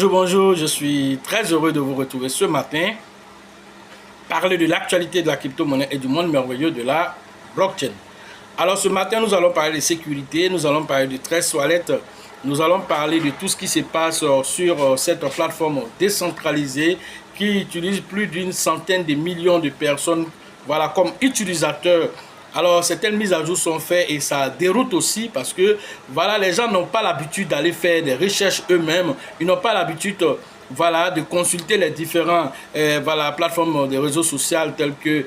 Bonjour, je suis très heureux de vous retrouver ce matin. Parler de l'actualité de la crypto-monnaie et du monde merveilleux de la blockchain. Alors ce matin, nous allons parler de sécurité, nous allons parler de Trust Wallet, nous allons parler de tout ce qui se passe sur cette plateforme décentralisée qui utilise plus d'une centaine de millions de personnes comme utilisateurs. Alors certaines mises à jour sont faites et ça déroute aussi parce que les gens n'ont pas l'habitude d'aller faire des recherches eux-mêmes. Ils n'ont pas l'habitude de consulter les différents plateformes de réseaux sociaux telles que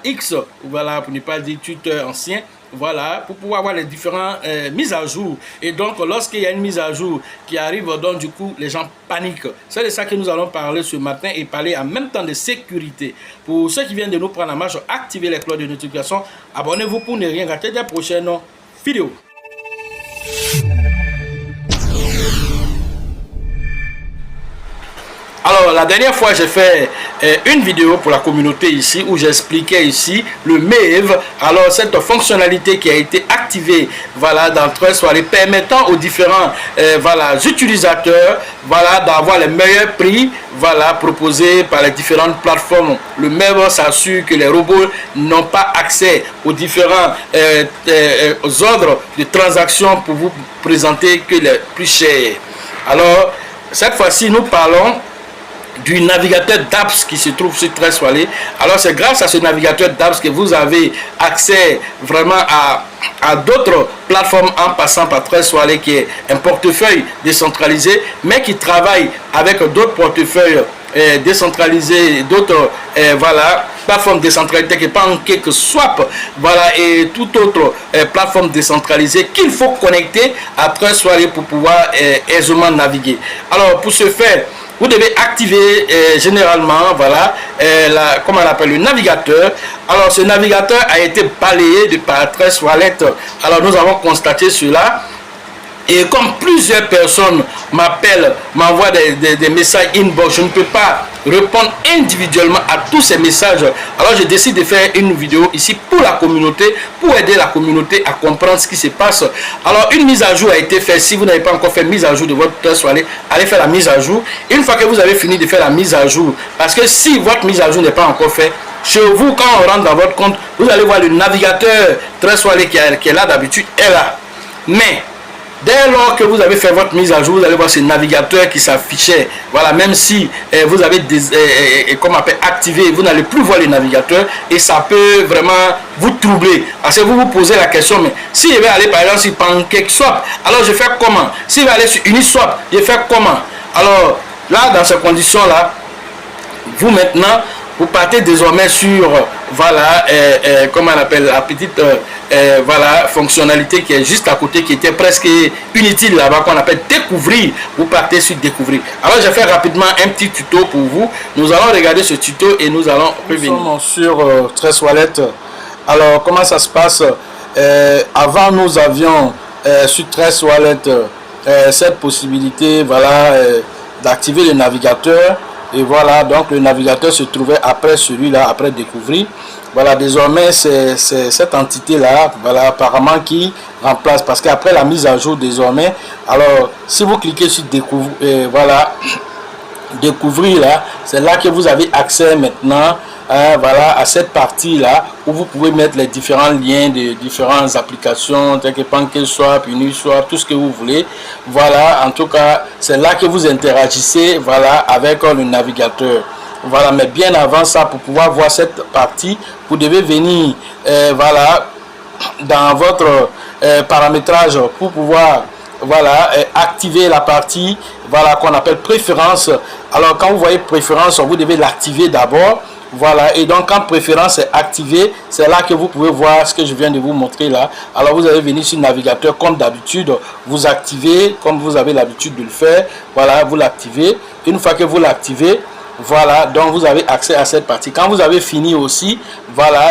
X, pour ne pas dire Twitter ancien. Pour pouvoir avoir les différentes mises à jour. Et donc, lorsqu'il y a une mise à jour qui arrive, donc du coup, les gens paniquent. C'est de ça que nous allons parler ce matin et parler en même temps de sécurité. Pour ceux qui viennent de nous prendre en marche, activez les cloches de notification. Abonnez-vous pour ne rien rater des prochaines vidéos. Alors, la dernière fois, j'ai fait une vidéo pour la communauté ici où j'expliquais ici le MEV. Alors, cette fonctionnalité qui a été activée dans Trust Wallet permettant aux différents utilisateurs d'avoir les meilleurs prix proposés par les différentes plateformes. Le MEV s'assure que les robots n'ont pas accès aux différents ordres de transactions pour vous présenter que les plus chers. Alors, cette fois-ci, nous parlons du navigateur dApps qui se trouve sur Trust Wallet. Alors c'est grâce à ce navigateur dApps que vous avez accès vraiment à d'autres plateformes en passant par Trust Wallet qui est un portefeuille décentralisé mais qui travaille avec d'autres portefeuilles décentralisés, d'autres plateformes décentralisées qui Pancake Swap et toute autre plateforme décentralisée qu'il faut connecter à Trust Wallet pour pouvoir aisément naviguer. Alors pour ce faire, vous devez activer généralement le navigateur. Alors ce navigateur a été balayé par Trust Wallet. Alors nous avons constaté cela. Et comme plusieurs personnes m'appellent, m'envoient des messages inbox, je ne peux pas répondre individuellement à tous ces messages. Alors je décide de faire une vidéo ici pour la communauté, pour aider la communauté à comprendre ce qui se passe. Alors une mise à jour a été faite. Si vous n'avez pas encore fait mise à jour de votre Trust Wallet, allez faire la mise à jour. Une fois que vous avez fini de faire la mise à jour, parce que si votre mise à jour n'est pas encore faite, chez vous, quand on rentre dans votre compte, vous allez voir le navigateur Trust Wallet qui est là d'habitude, est là. Mais dès lors que vous avez fait votre mise à jour, vous allez voir ce navigateur qui s'affichait. Même si vous avez activé, vous n'allez plus voir le navigateur et ça peut vraiment vous troubler. Parce que vous vous posez la question, mais si je vais aller par exemple sur Pancake Swap, alors je fais comment? Si je vais aller sur Uniswap, je fais comment? Alors là, dans ces conditions-là, vous maintenant, vous partez désormais sur la petite fonctionnalité qui est juste à côté, qui était presque inutile là-bas, qu'on appelle découvrir. Vous partez sur découvrir. Alors je fais rapidement un petit tuto pour vous. Nous allons regarder ce tuto et nous allons revenir. Nous sommes sur Trust Wallet. Alors comment ça se passe? Avant nous avions sur Trust Wallet cette possibilité d'activer le navigateur. Et donc le navigateur se trouvait après celui-là, après découvrir. Désormais c'est cette entité-là, apparemment qui remplace, parce qu'après la mise à jour désormais, alors si vous cliquez sur découvrir là, c'est là que vous avez accès maintenant à cette partie-là où vous pouvez mettre les différents liens de différentes applications, telles que Pancake Swap, Uniswap, tout ce que vous voulez. En tout cas, c'est là que vous interagissez avec le navigateur. Mais bien avant ça, pour pouvoir voir cette partie, vous devez venir dans votre paramétrage pour pouvoir activer la partie qu'on appelle préférence. Alors quand vous voyez préférence, vous devez l'activer d'abord. Et donc quand préférence est activée, c'est là que vous pouvez voir ce que je viens de vous montrer là. Alors vous allez venir sur le navigateur comme d'habitude, vous activez comme vous avez l'habitude de le faire. Vous l'activez. Une fois que vous l'activez, donc vous avez accès à cette partie. Quand vous avez fini aussi,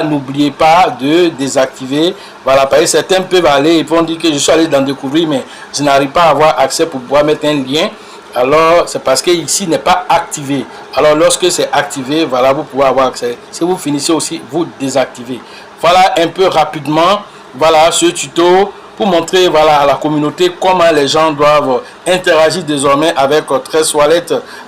n'oubliez pas de désactiver. Parce que certains peuvent aller et vont dire que je suis allé dans découvrir, mais je n'arrive pas à avoir accès pour pouvoir mettre un lien. Alors c'est parce que ici n'est pas activé. Alors lorsque c'est activé, vous pouvez avoir accès. Si vous finissez aussi, vous désactivez. Un peu rapidement ce tuto pour montrer voilà, à la communauté comment les gens doivent interagir désormais avec Tress Wallet.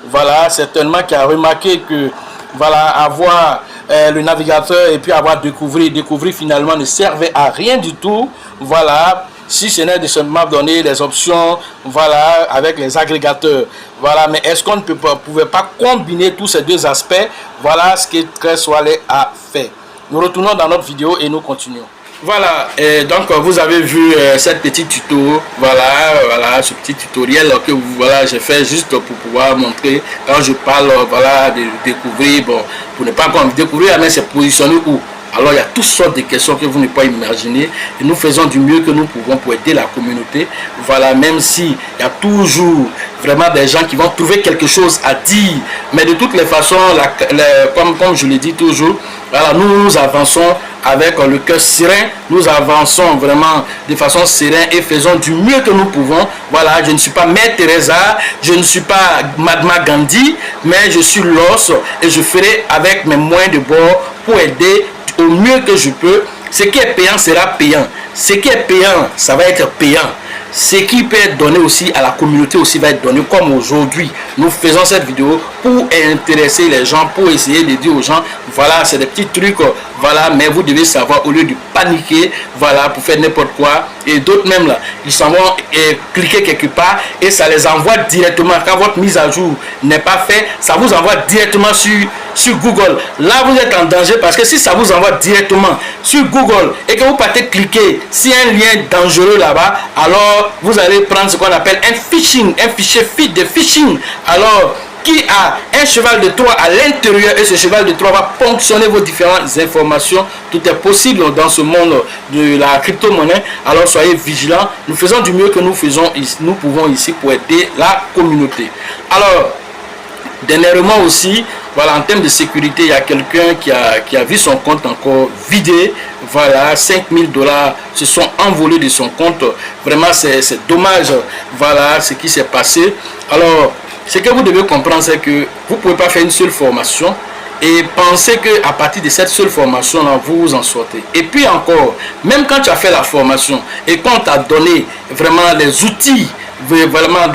Voilà, certainement qui a remarqué que voilà, avoir le navigateur et puis avoir découvrir finalement ne servait à rien du tout. Voilà, si ce n'est de seulement donner les options, voilà, avec les agrégateurs. Voilà, mais est-ce qu'on ne pouvait pas combiner tous ces deux aspects? Voilà ce que Tress Wallet a fait. Nous retournons dans notre vidéo et nous continuons. Voilà, et donc vous avez vu cette petite tuto, voilà, ce petit tutoriel que voilà, j'ai fait juste pour pouvoir montrer quand je parle, voilà, de découvrir, bon, pour ne pas encore découvrir, mais c'est positionné où. Alors il y a toutes sortes de questions que vous ne pouvez pas imaginer et nous faisons du mieux que nous pouvons pour aider la communauté. Voilà, même si il y a toujours vraiment des gens qui vont trouver quelque chose à dire, mais de toutes les façons, comme je le dis toujours, voilà, nous avançons avec le cœur serein, nous avançons vraiment de façon sereine et faisons du mieux que nous pouvons. Voilà, je ne suis pas Mère Teresa, je ne suis pas Mahatma Gandhi, mais je suis l'os et je ferai avec mes moyens de bord pour aider au mieux que je peux. Ce qui est payant sera payant. Ce qui est payant, ça va être payant. Ce qui peut être donné aussi à la communauté aussi va être donné, comme aujourd'hui. Nous faisons cette vidéo pour intéresser les gens, pour essayer de dire aux gens, voilà, c'est des petits trucs, voilà, mais vous devez savoir, au lieu de paniquer, voilà, pour faire n'importe quoi. Et d'autres même là, ils s'en vont cliquer quelque part et ça les envoie directement. Quand votre mise à jour n'est pas faite, ça vous envoie directement sur Google. Là, vous êtes en danger parce que si ça vous envoie directement sur Google et que vous partez cliquer sur un lien dangereux là-bas, alors vous allez prendre ce qu'on appelle un phishing, un fichier de phishing. Alors, qui a un cheval de Troie à l'intérieur et ce cheval de Troie va ponctionner vos différentes informations. Tout est possible dans ce monde de la crypto-monnaie. Alors soyez vigilants. Nous faisons du mieux que nous pouvons ici pour aider la communauté. Alors, dernièrement aussi, voilà, en termes de sécurité, il y a quelqu'un qui a vu son compte encore vidé. Voilà, 5000 $ se sont envolés de son compte. Vraiment, c'est dommage. Voilà ce qui s'est passé. Alors, ce que vous devez comprendre, c'est que vous ne pouvez pas faire une seule formation et penser qu'à partir de cette seule formation-là, vous vous en sortez. Et puis encore, même quand tu as fait la formation et qu'on t'a donné vraiment les outils, vraiment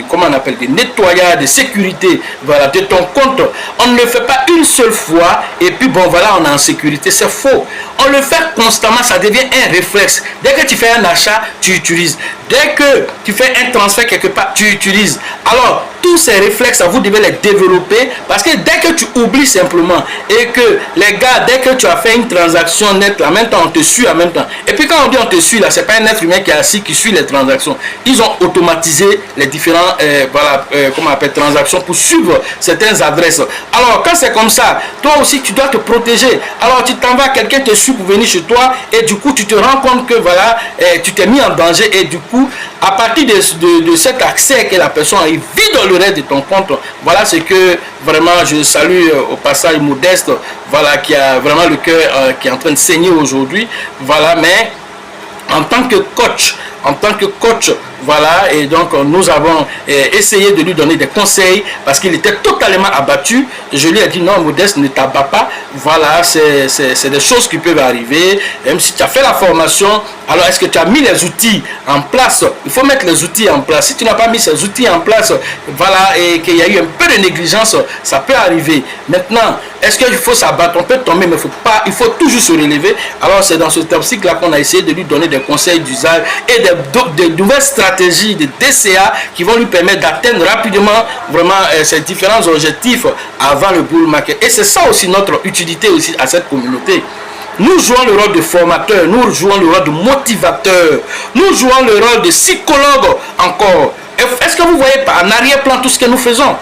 comment on appelle, de nettoyage, de sécurité, voilà, de ton compte, on ne le fait pas une seule fois et puis bon voilà, on est en sécurité. C'est faux. On le fait constamment, ça devient un réflexe. Dès que tu fais un achat, tu utilises. Dès que tu fais un transfert quelque part, tu utilises. Alors, tous ces réflexes, vous devez les développer parce que dès que tu oublies simplement et que les gars, dès que tu as fait une transaction nette, en même temps, on te suit en même temps. Et puis quand on dit on te suit, là, c'est pas un être humain qui est assis, qui suit les transactions. Ils ont automatisé les différents comment on appelle, transactions pour suivre certaines adresses. Alors, quand c'est comme ça, toi aussi, tu dois te protéger. Alors, tu t'en vas, quelqu'un te suit pour venir chez toi et du coup, tu te rends compte que voilà, tu t'es mis en danger et du coup, à partir de cet accès que la personne a, il vide le reste de ton compte. Voilà ce que vraiment je salue au passage Modeste, voilà, qui a vraiment le cœur qui est en train de saigner aujourd'hui. Voilà, mais en tant que coach, voilà, et donc nous avons essayé de lui donner des conseils parce qu'il était totalement abattu. Je lui ai dit non, Modeste, ne t'abat pas. Voilà, c'est des choses qui peuvent arriver. Même si tu as fait la formation, alors est-ce que tu as mis les outils en place? Il faut mettre les outils en place. Si tu n'as pas mis ces outils en place, voilà, et qu'il y a eu un peu de négligence, ça peut arriver. Maintenant, est-ce qu'il faut s'abattre? On peut tomber, mais il faut toujours se relever. Alors c'est dans ce cycle-là qu'on a essayé de lui donner des conseils d'usage et des nouvelles stratégies de DCA qui vont lui permettre d'atteindre rapidement vraiment ces différents objectifs avant le bull market. Et c'est ça aussi notre utilité aussi à cette communauté. Nous jouons le rôle de formateur, nous jouons le rôle de motivateur, nous jouons le rôle de psychologue encore. Est-ce que vous voyez en arrière-plan tout ce que nous faisons?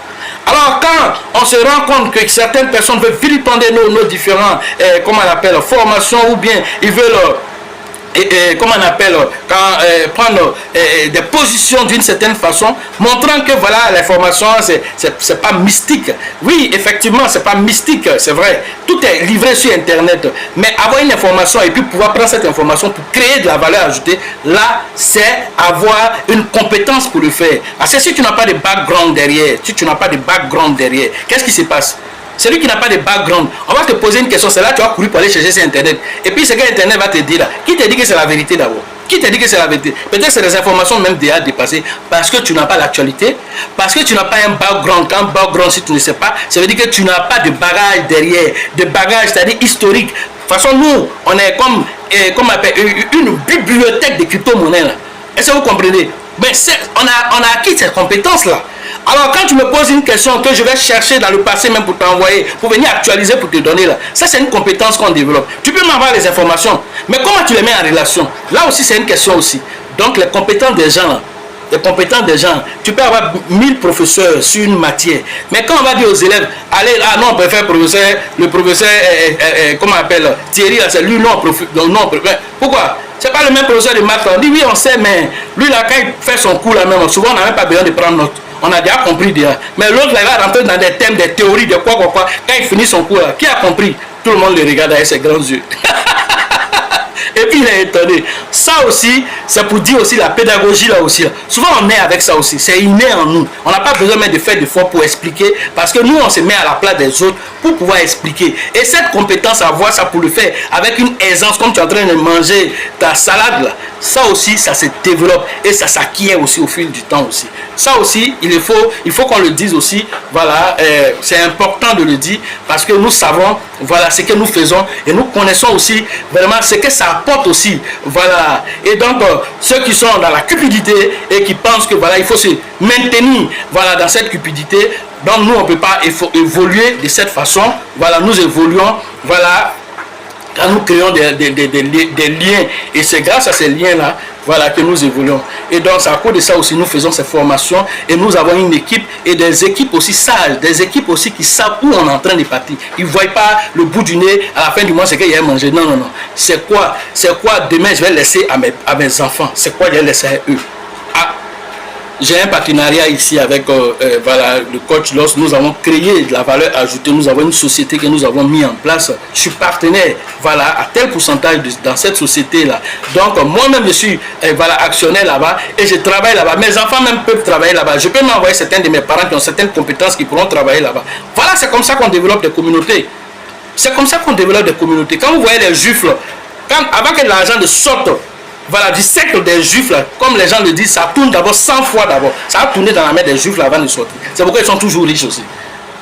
Alors quand on se rend compte que certaines personnes veulent vilipender nos différents, comment on appelle, formations, ou bien ils veulent comment on appelle, prendre des positions d'une certaine façon, montrant que voilà, l'information c'est pas mystique. Oui, effectivement, c'est pas mystique, c'est vrai. Tout est livré sur Internet. Mais avoir une information et puis pouvoir prendre cette information pour créer de la valeur ajoutée, là, c'est avoir une compétence pour le faire. Parce que si tu n'as pas de background derrière, qu'est-ce qui se passe? Celui qui n'a pas de background, on va te poser une question, c'est là que tu vas courir pour aller chercher sur Internet. Et puis, ce que Internet va te dire là, qui te dit que c'est la vérité d'abord? Qui te dit que c'est la vérité? Peut-être que c'est des informations même déjà dépassées parce que tu n'as pas l'actualité, parce que tu n'as pas un background. Un background, si tu ne sais pas, ça veut dire que tu n'as pas de bagage derrière, de bagage, c'est-à-dire historique. De toute façon, nous, on est comme on appelle, une bibliothèque de crypto-monnaies. Est-ce que vous comprenez? Mais on a acquis cette compétence-là. Alors quand tu me poses une question que je vais chercher dans le passé même pour t'envoyer, pour venir actualiser, pour te donner là, ça c'est une compétence qu'on développe. Tu peux m'envoyer les informations, mais comment tu les mets en relation? Là aussi c'est une question aussi. Donc les compétences des gens, tu peux avoir 1000 professeurs sur une matière, mais quand on va dire aux élèves, allez, ah non, on préfère le professeur, comment on appelle, Thierry, c'est lui, non, pourquoi? C'est pas le même professeur de maths. On dit oui, on sait, mais lui là, quand il fait son cours là même, souvent on n'a même pas besoin de prendre note. On a déjà compris déjà. Mais l'autre là, il va rentrer dans des thèmes, des théories, de quoi. Quand il finit son cours là, qui a compris? Tout le monde le regarde avec ses grands yeux. Et puis il est étonné. Ça aussi, c'est pour dire aussi la pédagogie là aussi. Souvent on est avec ça aussi. C'est inné en nous. On n'a pas besoin même de faire d'efforts pour expliquer. Parce que nous, on se met à la place des autres pour pouvoir expliquer. Et cette compétence à avoir ça pour le faire avec une aisance, comme tu es en train de manger ta salade là. Ça aussi, ça se développe et ça s'acquiert aussi au fil du temps aussi. Ça aussi, il faut qu'on le dise aussi. Voilà, c'est important de le dire parce que nous savons, voilà, ce que nous faisons et nous connaissons aussi vraiment ce que ça apporte aussi. Voilà. Et donc, ceux qui sont dans la cupidité et qui pensent que voilà, il faut se maintenir voilà, dans cette cupidité, donc nous, on ne peut pas évoluer de cette façon. Voilà, nous évoluons, voilà, quand nous créons des liens, et c'est grâce à ces liens-là, voilà, que nous évoluons. Et donc, c'est à cause de ça aussi, nous faisons ces formations, et nous avons une équipe, et des équipes aussi sages, des équipes aussi qui savent où on est en train de partir. Ils ne voient pas le bout du nez, à la fin du mois, c'est qu'il y a à manger. Non, non, non. C'est quoi demain, je vais laisser à mes enfants. C'est quoi je vais laisser à eux. J'ai un partenariat ici avec voilà, le coach Loss. Nous avons créé de la valeur ajoutée. Nous avons une société que nous avons mis en place. Je suis partenaire voilà, à tel pourcentage dans cette société-là. Donc, moi-même, je suis voilà, actionnaire là-bas et je travaille là-bas. Mes enfants même peuvent travailler là-bas. Je peux m'envoyer certains de mes parents qui ont certaines compétences qui pourront travailler là-bas. Voilà, c'est comme ça qu'on développe des communautés. C'est comme ça qu'on développe des communautés. Quand vous voyez les juifs, avant que l'argent ne sorte, voilà, du cercle des juifs, là, comme les gens le disent, ça tourne d'abord 100 fois d'abord. Ça a tourné dans la main des juifs là, avant de sortir. C'est pourquoi ils sont toujours riches aussi.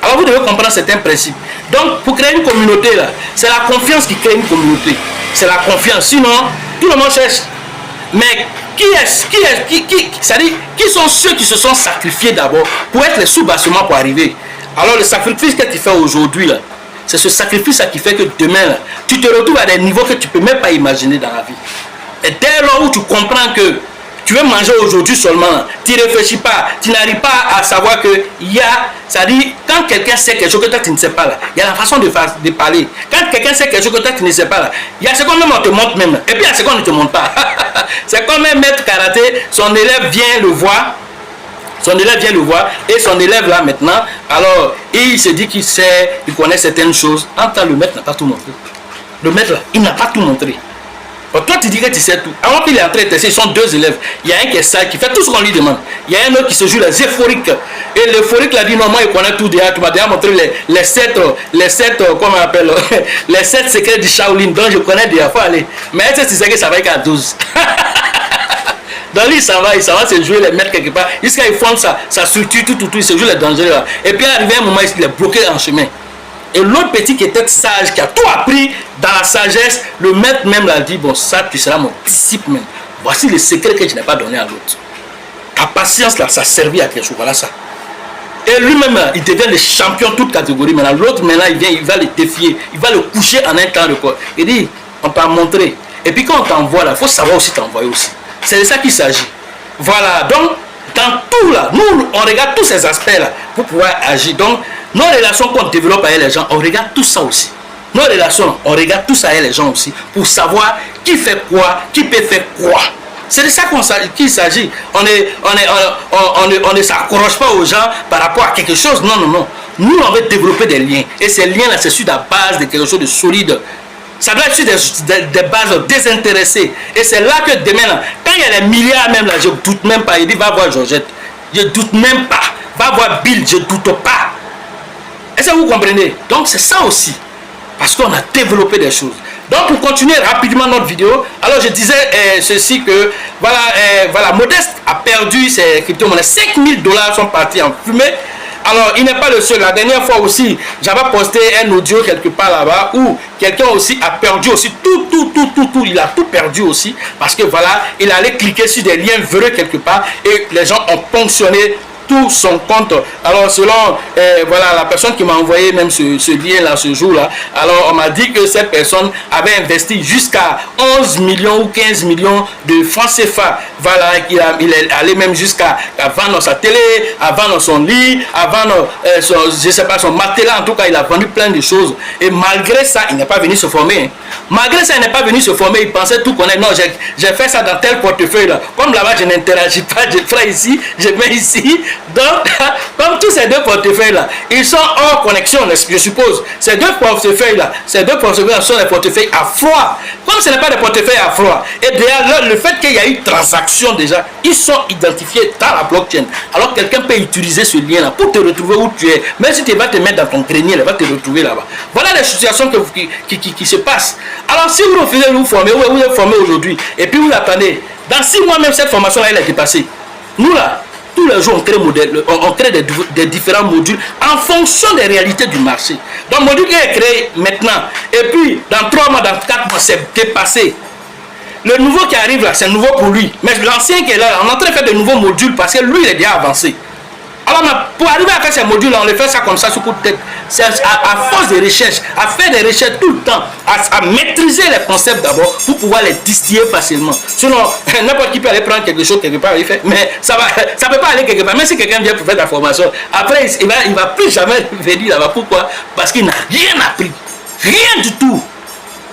Alors vous devez comprendre certains principes. Donc pour créer une communauté, là, c'est la confiance qui crée une communauté. C'est la confiance. Sinon, tout le monde cherche. Mais c'est-à-dire, qui sont ceux qui se sont sacrifiés d'abord pour être les sous-bassements pour arriver? Alors le sacrifice que tu fais aujourd'hui, là, c'est ce sacrifice qui fait que demain, là, tu te retrouves à des niveaux que tu ne peux même pas imaginer dans la vie. Et dès lors où tu comprends que tu veux manger aujourd'hui seulement, tu ne réfléchis pas, tu n'arrives pas à savoir que il y a, c'est-à-dire quand quelqu'un sait quelque chose que toi tu ne sais pas là, il y a la façon de parler. Quand quelqu'un sait quelque chose que toi tu ne sais pas là, il y a ce qu'on même on te montre même, et puis il y a ce qu'on ne te montre pas. C'est comme un maître karaté, son élève vient le voir. Et son élève là maintenant, alors il se dit qu'il sait, il connaît certaines choses. En temps, le maître n'a pas tout montré. Le maître là, il n'a pas tout montré. Toi, tu dis que tu sais tout. Avant qu'il est en train de tester, ils sont deux élèves. Il y a un qui est sage, qui fait tout ce qu'on lui demande. Il y a un autre qui se joue les euphoriques. Et l'euphorique l'a dit, non, moi, il connaît tout déjà. Tu m'as déjà montré les sept, comment on appelle, les 7 secrets du Shaolin. Donc, je connais déjà, il faut aller. Mais est-ce que tu sais que ça va être à 12? Donc, lui, il s'en va se jouer les mettre quelque part. Jusqu'à il fonde ça structure, tout, il se joue les dangers là. Et puis, arrivé un moment, il est bloqué en chemin. Et l'autre petit qui était sage, qui a tout appris dans la sagesse, le maître même l'a dit, bon, ça, tu seras mon disciple même. Voici le secret que je n'ai pas donné à l'autre. Ta patience là, ça servit à quelque chose, voilà ça. Et lui-même, il devient le champion toute catégorie. Maintenant, l'autre, maintenant, il va le défier, il va le coucher en un temps de quoi. Il dit, on t'a montré. Et puis quand on t'envoie là, il faut savoir aussi t'envoyer aussi. C'est de ça qu'il s'agit. Voilà, donc, dans tout là, nous, on regarde tous ces aspects là pour pouvoir agir. Donc, nos relations qu'on développe avec les gens, on regarde tout ça aussi. Nos relations, on regarde tout ça avec les gens aussi pour savoir qui fait quoi, qui peut faire quoi. C'est de ça qu'il s'agit. On ne s'accroche pas aux gens par rapport à quelque chose. Non, non, non. Nous, on veut développer des liens. Et ces liens-là, c'est sur la base de quelque chose de solide. Ça doit être sur des bases désintéressées. Et c'est là que demain, là, quand il y a des milliards même là, je ne doute même pas. Il dit, va voir Georgette. Je ne doute même pas. Va voir Bill, je ne doute pas. Est-ce que vous comprenez? Donc c'est ça aussi. Parce qu'on a développé des choses. Donc pour continuer rapidement notre vidéo, alors je disais ceci que voilà, Modeste a perdu ses crypto-monnaies. 5000 $ sont partis en fumée. Alors il n'est pas le seul. La dernière fois aussi, j'avais posté un audio quelque part là-bas où quelqu'un aussi a perdu aussi tout. Il a tout perdu aussi parce que voilà, il allait cliquer sur des liens véreux quelque part et les gens ont ponctionné tout son compte. Alors selon voilà, la personne qui m'a envoyé même ce lien là, ce jour là, alors on m'a dit que cette personne avait investi jusqu'à 11 millions ou 15 millions de francs CFA. Voilà, il est allé même jusqu'à vendre sa télé, à vendre son lit, à vendre je sais pas, son matelas. En tout cas, il a vendu plein de choses et malgré ça il n'est pas venu se former. Malgré ça il n'est pas venu se former. Il pensait tout connaître. Non, j'ai fait ça dans tel portefeuille là. Comme là-bas je n'interagis pas, je ferai ici, je mets ici. Donc, comme tous ces deux portefeuilles-là, ils sont hors connexion, je suppose. Ces deux portefeuilles-là sont des portefeuilles à froid. Comme ce n'est pas des portefeuilles à froid, et derrière le fait qu'il y a eu transaction déjà, ils sont identifiés dans la blockchain. Alors, quelqu'un peut utiliser ce lien-là pour te retrouver où tu es. Même si tu vas te mettre dans ton grenier, il va te retrouver là-bas. Voilà les situations qui se passent. Alors, si vous refusez de vous former, vous êtes formé aujourd'hui, et puis vous attendez, dans 6 mois même, cette formation-là, elle a été passée. Nous, là, tous les jours, on crée des différents modules en fonction des réalités du marché. Donc, le module qui est créé maintenant, et puis dans 3 mois, dans 4 mois, c'est dépassé. Le nouveau qui arrive là, c'est nouveau pour lui. Mais l'ancien qui est là, on est en train de faire de nouveaux modules parce que lui, il est déjà avancé. Alors, pour arriver à faire ces modules-là, on les fait ça comme ça, sous coup de tête. C'est à force de recherche, à faire des recherches tout le temps, à maîtriser les concepts d'abord pour pouvoir les distiller facilement. Sinon, n'importe qui peut aller prendre quelque chose quelque part, il fait, mais ça ne peut pas aller quelque part. Même si quelqu'un vient pour faire de la formation, après, il ne va plus jamais venir là-bas. Pourquoi? Parce qu'il n'a rien appris. Rien du tout.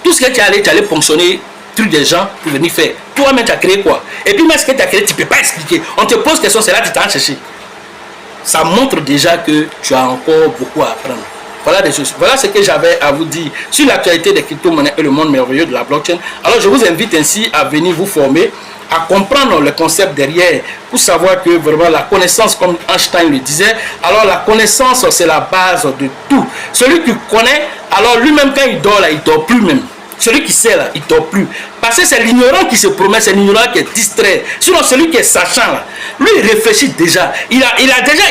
Tout ce que tu allais ponctionner, truc des gens pour venir faire. Toi-même, tu as créé quoi? Et puis, même ce que tu as créé, tu ne peux pas expliquer. On te pose question, c'est là que tu t'en chercher. Ça montre déjà que tu as encore beaucoup à apprendre. Voilà ce que j'avais à vous dire sur l'actualité des crypto-monnaies et le monde merveilleux de la blockchain. Alors je vous invite ainsi à venir vous former, à comprendre le concept derrière pour savoir que vraiment la connaissance, comme Einstein le disait, alors la connaissance c'est la base de tout. Celui qui connaît, alors lui-même quand il dort là, il dort plus même. Celui qui sait là, il ne dort plus. Parce que c'est l'ignorant qui se promet, c'est l'ignorant qui est distrait. Sinon, celui qui est sachant là, lui il réfléchit déjà. Il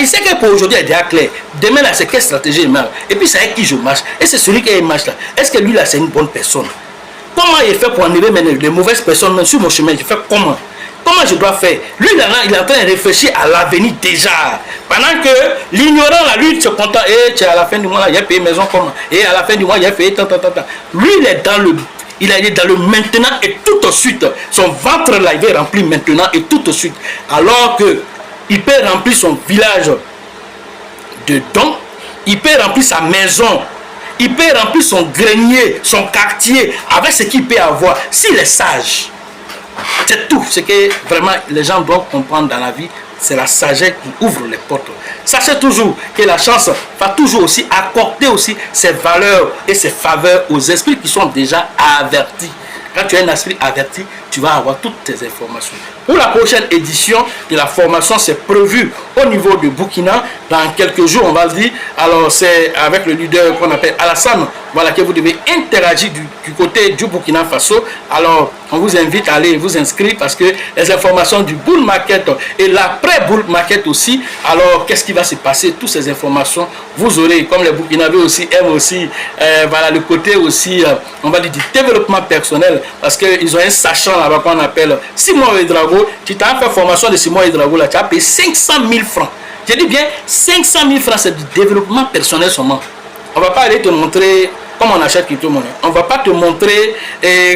sait que pour aujourd'hui, il est déjà clair. Demain là, c'est quelle stratégie il marche. Et puis c'est avec qui je marche. Et c'est celui qui marche là. Est-ce que lui là, c'est une bonne personne? Comment il fait pour enlever les mauvaises personnes sur mon chemin? Je fais comment? Comment je dois faire? Lui, il est en train de réfléchir à l'avenir déjà. Pendant que l'ignorant, là, lui, il se contente. Et à la fin du mois, là, il a payé maison comment? Et à la fin du mois, il a payé tant. Lui, il est dans le maintenant et tout de suite. Son ventre, là, il est rempli maintenant et tout de suite. Alors que il peut remplir son village de dons. Il peut remplir sa maison. Il peut remplir son grenier, son quartier, avec ce qu'il peut avoir. S'il est sage. C'est tout ce que vraiment les gens doivent comprendre dans la vie. C'est la sagesse qui ouvre les portes. Sachez toujours que la chance va toujours aussi accorder aussi ses valeurs et ses faveurs aux esprits qui sont déjà avertis. Quand tu es un esprit averti, tu vas avoir toutes tes informations. Pour la prochaine édition de la formation, c'est prévu au niveau de Burkina. Dans quelques jours, on va le dire. Alors, c'est avec le leader qu'on appelle Alassane. Voilà, que vous devez interagir du côté du Burkina Faso. Alors, on vous invite à aller vous inscrire parce que les informations du bull market et l'après-bull market aussi. Alors, qu'est-ce qui va se passer? Toutes ces informations, vous aurez, comme les Burkinabés aussi aiment aussi, voilà, le côté aussi, on va dire, du développement personnel. Parce qu'ils ont un sachant là-bas qu'on appelle Simon Ouedraogo. Tu t'as fait formation de Simon Ouedraogo là, tu as payé 500 000 francs. Je dis bien 500 000 francs, c'est du développement personnel seulement. On ne va pas aller te montrer comment on achète crypto-monnaie. On ne va pas te montrer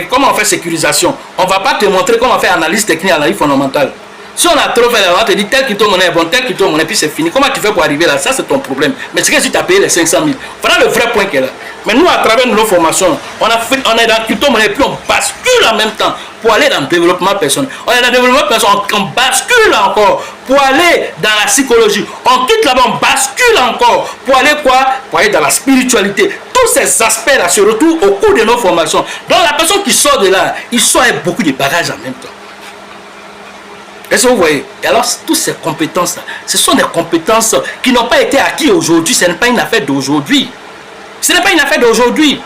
comment on fait sécurisation. On ne va pas te montrer comment on fait analyse technique, analyse fondamentale. Si on a trop fait, on va te dire tel crypto-monnaie est bon, tel crypto-monnaie, puis c'est fini. Comment tu fais pour arriver là? Ça, c'est ton problème. Mais c'est que si tu as payé les 500 000. Voilà le vrai point qu'elle a. Mais nous, à travers nos formations, on est dans crypto-monnaie, puis on bascule en même temps pour aller dans le développement personnel. On est dans le développement personnel, on bascule encore pour aller dans la psychologie. On quitte là-bas, on bascule encore pour aller quoi? Pour aller dans la spiritualité. Tous ces aspects-là se retrouvent au cours de nos formations. Donc la personne qui sort de là, il sort avec beaucoup de bagages en même temps. Est-ce que vous voyez? Et alors, toutes ces compétences-là, ce sont des compétences qui n'ont pas été acquises aujourd'hui. Ce n'est pas une affaire d'aujourd'hui. Ce n'est pas une affaire d'aujourd'hui.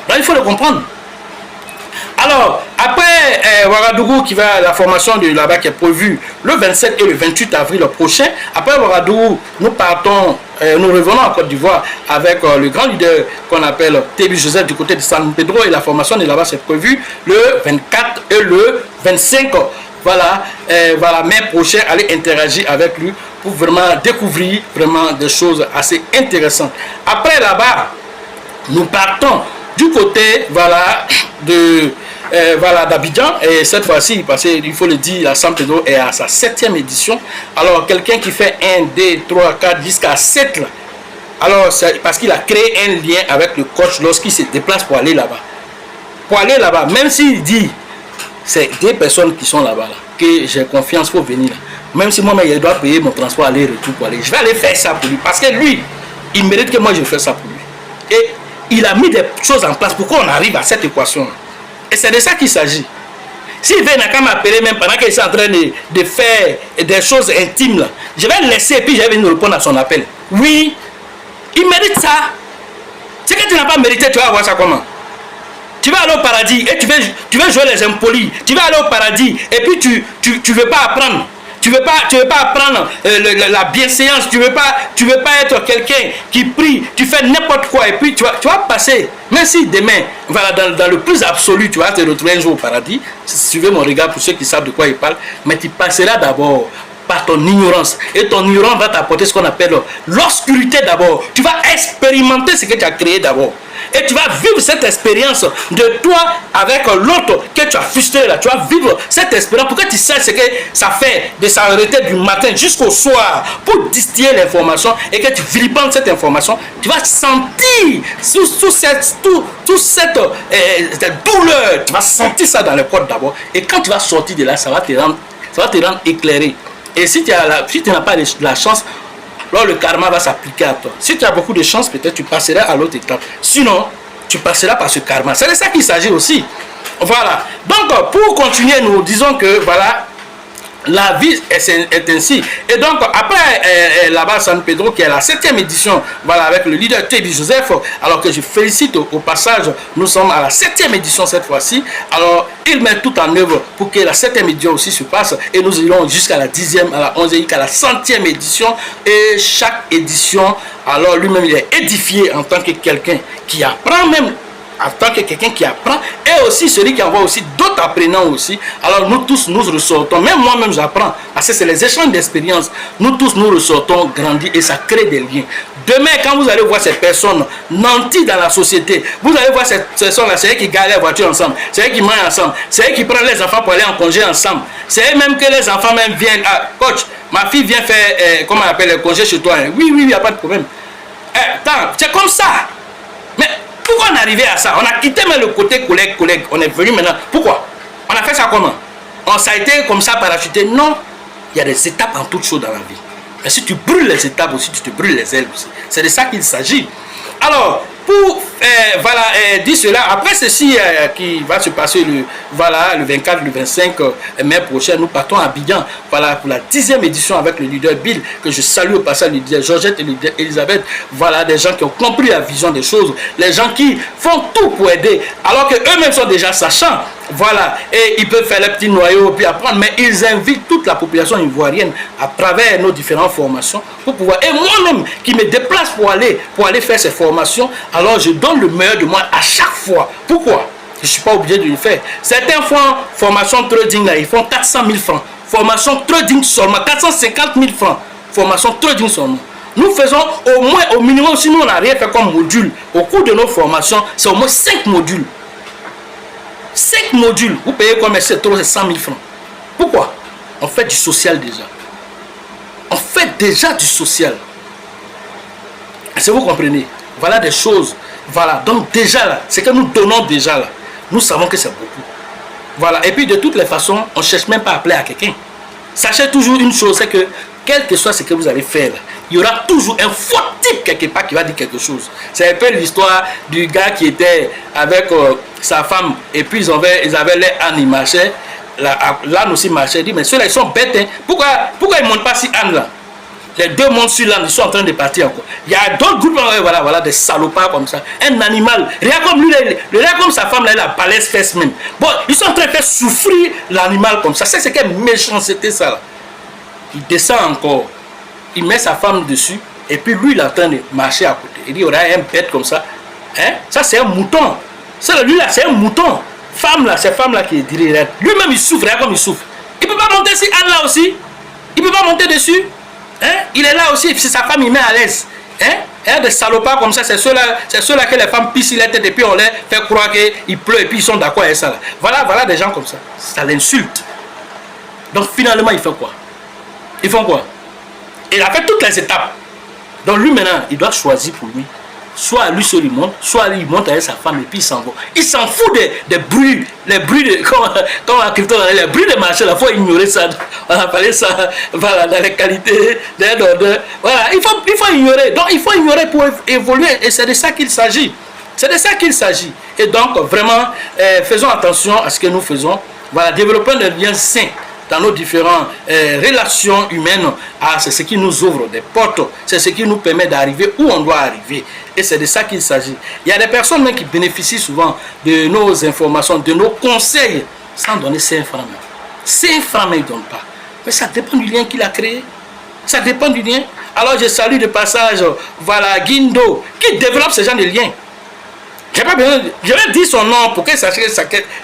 Donc, il faut le comprendre. Alors, après Ouagadougou, qui va la formation de là-bas qui est prévue le 27 et le 28 avril prochain. Après Ouagadougou, nous partons, nous revenons en Côte d'Ivoire avec le grand leader qu'on appelle Tébi Joseph du côté de San Pedro. Et la formation de là-bas, c'est prévu le 24 et le 25. Voilà, mai prochain, aller interagir avec lui pour vraiment découvrir vraiment des choses assez intéressantes. Après là-bas, nous partons du côté, voilà, de d'Abidjan, et cette fois-ci, parce qu'il faut le dire, la San Pedro est à sa 7e édition. Alors, quelqu'un qui fait 1, 2, 3, 4, jusqu'à 7, là, alors, c'est parce qu'il a créé un lien avec le coach lorsqu'il se déplace pour aller là-bas. Pour aller là-bas, même s'il dit, c'est des personnes qui sont là-bas, là, que j'ai confiance pour venir là. Même si moi-même, il doit payer mon transport aller-retour pour aller. Je vais aller faire ça pour lui, parce que lui, il mérite que moi, je fasse ça pour lui. Et il a mis des choses en place pour qu'on arrive à cette équation. Et c'est de ça qu'il s'agit. S'il vient à m'appeler même pendant qu'il est en train de faire des choses intimes, là, je vais le laisser et puis je vais venir répondre à son appel. Oui, il mérite ça. Ce que tu n'as pas mérité, tu vas voir ça comment. Tu vas aller au paradis et tu veux jouer les impolis. Tu vas aller au paradis et puis tu veux pas apprendre. Tu veux pas apprendre la bienséance, tu veux pas être quelqu'un qui prie, tu fais n'importe quoi et puis tu vas passer, même si demain, voilà, dans le plus absolu, tu vas te retrouver un jour au paradis, suivez mon regard pour ceux qui savent de quoi ils parlent, mais tu passeras d'abord par ton ignorance, et ton ignorance va t'apporter ce qu'on appelle l'obscurité d'abord. Tu vas expérimenter ce que tu as créé d'abord. Et tu vas vivre cette expérience de toi avec l'autre que tu as frustré là. Tu vas vivre cette expérience pour que tu saches ce que ça fait de s'arrêter du matin jusqu'au soir pour distiller l'information et que tu vilipentes cette information. Tu vas sentir toute cette douleur. Tu vas sentir ça dans le corps d'abord. Et quand tu vas sortir de là, ça va te rendre éclairé. Et si tu n'as pas la chance, alors le karma va s'appliquer à toi. Si tu as beaucoup de chance, peut-être tu passeras à l'autre étape. Sinon, tu passeras par ce karma. C'est de ça qu'il s'agit aussi. Voilà. Donc, pour continuer, nous disons que, voilà, la vie est ainsi. Et donc, après là-bas, San Pedro, qui est la 7e édition, voilà, avec le leader Tébi Joseph, alors que je félicite au passage, nous sommes à la 7e édition cette fois-ci. Alors, il met tout en œuvre pour que la 7e édition aussi se passe. Et nous irons jusqu'à la 10e, à la 11e, jusqu'à la 100e édition. Et chaque édition, alors lui-même, il est édifié en tant que quelqu'un qui apprend même, en tant que quelqu'un qui apprend, et aussi celui qui envoie aussi d'autres apprenants aussi. Alors nous tous nous ressortons, même moi-même j'apprends, parce que c'est les échanges d'expérience. Nous tous nous ressortons grandis et ça crée des liens. Demain, quand vous allez voir ces personnes nanties dans la société, vous allez voir ces personnes-là, c'est eux qui garent les voitures ensemble, c'est eux qui mangent ensemble, c'est eux qui prennent les enfants pour aller en congé ensemble, c'est eux même que les enfants même viennent. Ah, coach, ma fille vient faire, comment on appelle, le congé chez toi. Hein. Oui, il n'y a pas de problème. Attends, c'est comme ça. Mais pourquoi on est arrivé à ça? On a quitté même le côté collègue, on est venu maintenant. Pourquoi? On a fait ça comment? Ça a été comme ça parachuté? Non. Il y a des étapes en toutes choses dans la vie. Mais si tu brûles les étapes aussi, tu te brûles les ailes aussi. C'est de ça qu'il s'agit. Alors, pour dire cela, après ceci qui va se passer le 24, le 25 mai prochain, nous partons à Abidjan, voilà, pour la 10e édition avec le leader Bill, que je salue au passage, le leader Georgette et le leader Elisabeth. Voilà, des gens qui ont compris la vision des choses, les gens qui font tout pour aider, alors qu'eux-mêmes sont déjà sachants. Voilà, et ils peuvent faire les petits noyaux puis apprendre, mais ils invitent toute la population ivoirienne à travers nos différentes formations pour pouvoir. Et moi-même qui me déplace pour aller faire ces formations, alors je donne le meilleur de moi à chaque fois. Pourquoi? Je ne suis pas obligé de le faire. Certains font formation trading là, ils font 400 000 francs. Formation trading seulement, 450 000 francs. Formation trading seulement. Nous faisons au moins, au minimum, si nous on n'a rien fait comme module, au cours de nos formations, c'est au moins 5 modules. 5 modules, vous payez comme c'est trop, c'est 100 000 francs. Pourquoi? On fait du social déjà. On fait déjà du social. Est-ce que vous comprenez? Voilà des choses. Voilà, donc déjà là, c'est que nous donnons déjà là. Nous savons que c'est beaucoup. Voilà, et puis de toutes les façons, on ne cherche même pas à plaire à quelqu'un. Sachez toujours une chose, c'est que quel que soit ce que vous allez faire là, il y aura toujours un faux type quelque part qui va dire quelque chose. C'est un peu l'histoire du gars qui était avec sa femme et puis ils avaient les ânes, ils marchaient. L'âne aussi marchait. Il dit, mais ceux-là ils sont bêtes. Hein. Pourquoi ils ne montent pas si âne là? Les deux mondes sur l'âne, ils sont en train de partir encore. Il y a d'autres groupes, voilà, des salopards comme ça. Un animal, regarde comme lui, regarde comme sa femme, là, elle a balèze fesse même. Bon, ils sont en train de faire souffrir l'animal comme ça. C'est quelle méchanceté ça là. Il descend encore, il met sa femme dessus, et puis lui, il est en train de marcher à côté. Il dit, il y aura un bête comme ça. Hein? Ça, c'est un mouton. Lui là, c'est un mouton. Cette femme là qui est dirigée. Lui-même, il souffre, regarde comme il souffre. Il ne peut pas monter sur Anne là aussi. Il ne peut pas monter dessus. Hein? Il est là aussi, c'est sa femme, il met à l'aise. Hein? Il y a des salopards comme ça, c'est ceux-là que les femmes pissent la tête et puis on les fait croire qu'il pleut et puis ils sont d'accord avec ça. Là. Voilà des gens comme ça. Ça l'insulte. Donc finalement, ils font quoi? Ils font quoi? Il a fait toutes les étapes. Donc lui maintenant, il doit choisir pour lui. Soit lui seul il monte, soit lui il monte avec sa femme et puis il s'en va. Il s'en fout des bruits, les bruits de, les bruits de marché, il faut ignorer ça. On a parlé ça, voilà, dans les qualités, des odeurs. Voilà, il faut ignorer. Donc il faut ignorer pour évoluer et c'est de ça qu'il s'agit. C'est de ça qu'il s'agit. Et donc vraiment, faisons attention à ce que nous faisons. Voilà, développons des liens sains dans nos différentes relations humaines. C'est ce qui nous ouvre des portes, c'est ce qui nous permet d'arriver où on doit arriver. Et c'est de ça qu'il s'agit. Il y a des personnes même qui bénéficient souvent de nos informations, de nos conseils, sans donner 5 francs. 5 francs, mais ils ne donnent pas. Mais ça dépend du lien qu'il a créé. Ça dépend du lien. Alors je salue de passage, voilà, Guindo, qui développe ce genre de liens. Je vais dire son nom pour qu'il sache que ça.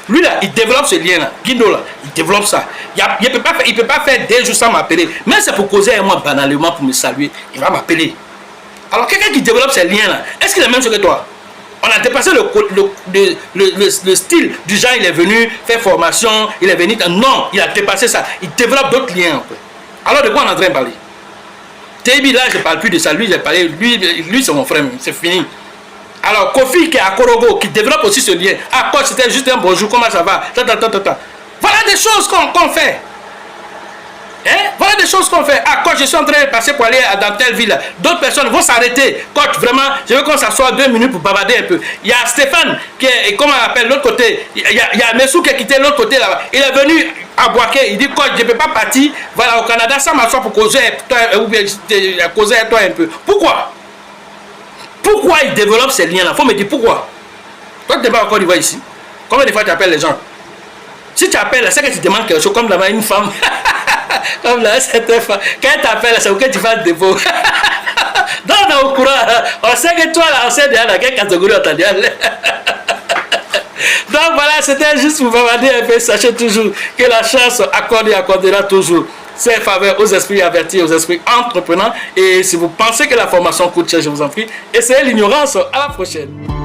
Lui là, il développe ce lien là. Guindo là, il développe ça. Il ne peut pas faire 2 jours sans m'appeler. Mais c'est pour causer avec moi banalement, pour me saluer. Il va m'appeler. Alors quelqu'un qui développe ces liens là, est-ce qu'il est la même chose que toi? On a dépassé le style du genre, il est venu faire formation, il est venu. Non, il a dépassé ça. Il développe d'autres liens. Alors de quoi on est en train de parler? Tébi là, je ne parle plus de ça. Lui, j'ai parlé. Lui c'est mon frère, c'est fini. Alors, Kofi qui est à Korogo, qui développe aussi ce lien. Ah, quoi, c'était juste un bonjour, comment ça va? Voilà des choses qu'on fait. Hein? Voilà des choses qu'on fait. Ah, coach, je suis en train de passer pour aller dans telle ville. D'autres personnes vont s'arrêter. Coach, vraiment, je veux qu'on s'assoie 2 minutes pour bavarder un peu. Il y a Stéphane, qui est, comment on l'appelle, l'autre côté. Il y a Messou qui a quitté l'autre côté là-bas. Il est venu à Boaké. Il dit, coach, je ne peux pas partir voilà, au Canada sans m'asseoir pour causer avec toi un peu. Pourquoi? Pourquoi il développe ces liens-là? Il faut me dire pourquoi. Toi, tu n'es pas encore d'Ivoire ici. Combien de fois tu appelles les gens? Si tu appelles, c'est que tu demandes quelque chose, comme là-bas une femme. Comme là, cette femme. Quand elle t'appelle, c'est pour que tu fasses des beaux. Donc, on est au courant. On sait que toi, là, on sait déjà dans quelle catégorie on t'a dit. Donc voilà, c'était juste pour vous dire un peu. Sachez toujours que la chance accordera toujours ses faveurs aux esprits avertis, aux esprits entreprenants. Et si vous pensez que la formation coûte cher, je vous en prie, essayez l'ignorance. À la prochaine.